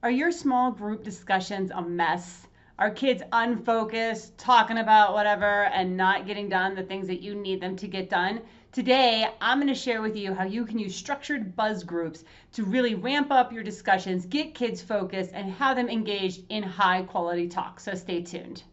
Are your small group discussions a mess? Are kids unfocused, talking about whatever, and not getting done the things that you need them to get done? Today, I'm going to share with you how you can use structured buzz groups to really ramp up your discussions, get kids focused, and have them engaged in high quality talk. So stay tuned.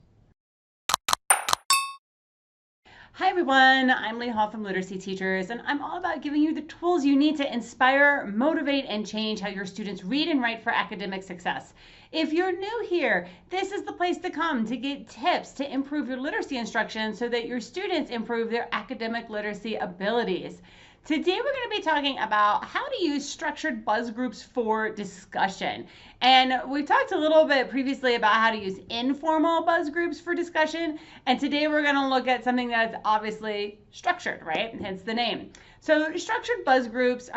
Hi everyone, I'm Lee Hall from Literacy Teachers, and I'm all about giving you the tools you need to inspire, motivate, and change how your students read and write for academic success. If you're new here, this is the place to come to get tips to improve your literacy instruction so that your students improve their academic literacy abilities. Today we're going to be talking about how to use structured buzz groups for discussion. And we talked a little bit previously about how to use informal buzz groups for discussion. And today we're going to look at something that's obviously structured, right? Hence the name. So structured buzz groups,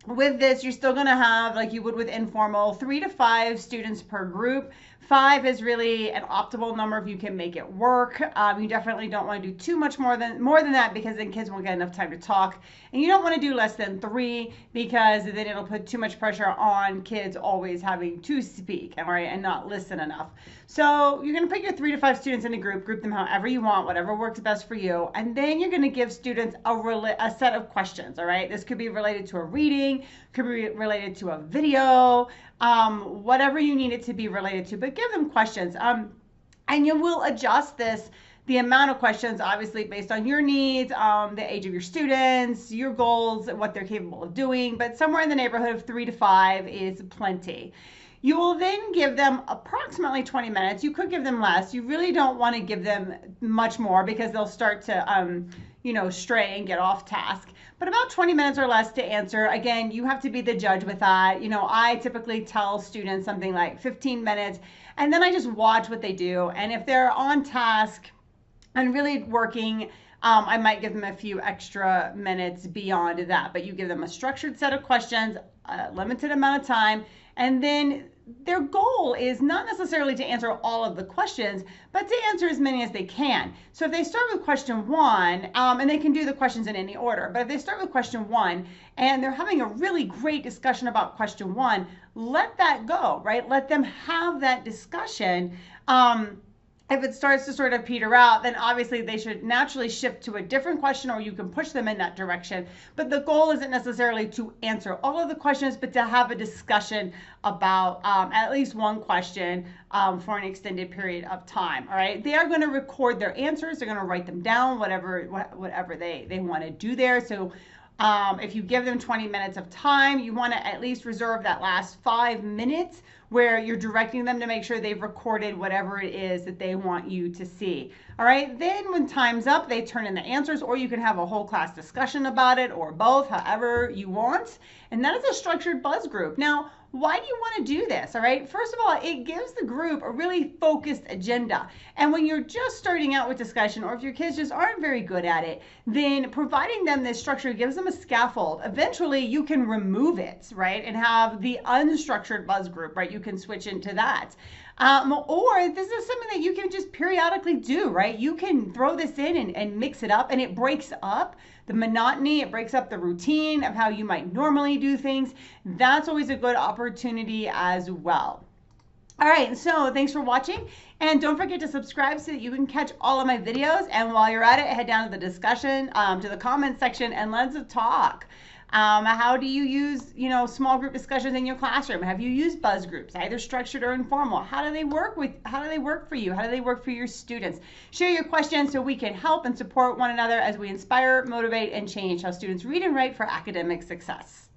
with this, you're still going to have, like you would with informal, 3 to 5 students per group. 5 is really an optimal number if you can make it work. You definitely don't want to do too much more than that, because then kids won't get enough time to talk. And you don't want to do less than 3, because then it'll put too much pressure on kids always having to speak, all right, and not listen enough. So you're going to put your 3 to 5 students in a group them however you want, whatever works best for you. And then you're going to give students a set of questions, all right? This could be related to a reading, could be related to a video, whatever you need it to be related to, but give them questions. And you will adjust the amount of questions, obviously, based on your needs, the age of your students, your goals, what they're capable of doing, but somewhere in the neighborhood of 3 to 5 is plenty. You will then give them approximately 20 minutes. You could give them less. You really don't want to give them much more, because they'll start to, stray and get off task. But about 20 minutes or less to answer. Again, you have to be the judge with that. I typically tell students something like 15 minutes, and then I just watch what they do. And if they're on task and really working, I might give them a few extra minutes beyond that. But you give them a structured set of questions, a limited amount of time, and then their goal is not necessarily to answer all of the questions, but to answer as many as they can. So if they start with question 1, and they can do the questions in any order, but if they start with question 1 and they're having a really great discussion about question 1, let that go, right? Let them have that discussion. If it starts to sort of peter out, then obviously they should naturally shift to a different question, or you can push them in that direction. But the goal isn't necessarily to answer all of the questions, but to have a discussion about at least one question for an extended period of time. All right. They are going to record their answers. They're going to write them down, whatever they want to do there. So if you give them 20 minutes of time, you want to at least reserve that last 5 minutes where you're directing them to make sure they've recorded whatever it is that they want you to see. All right, then when time's up, they turn in the answers, or you can have a whole class discussion about it, or both, however you want. And that is a structured buzz group. Now, why do you want to do this? All right, first of all, it gives the group a really focused agenda. And when you're just starting out with discussion, or if your kids just aren't very good at it, then providing them this structure gives them a scaffold. Eventually, you can remove it, right, and have the unstructured buzz group, right? You can switch into that. Or this is something that you can just periodically do, right? You can throw this in and mix it up, and it breaks up the monotony. It breaks up the routine of how you might normally do things. That's always a good opportunity as well. All right, so thanks for watching, and don't forget to subscribe so that you can catch all of my videos. And while you're at it, head down to the discussion, to the comment section, and let's talk. How do you use, small group discussions in your classroom? Have you used buzz groups, either structured or informal? How do they work for you? How do they work for your students? Share your questions so we can help and support one another as we inspire, motivate, and change how students read and write for academic success.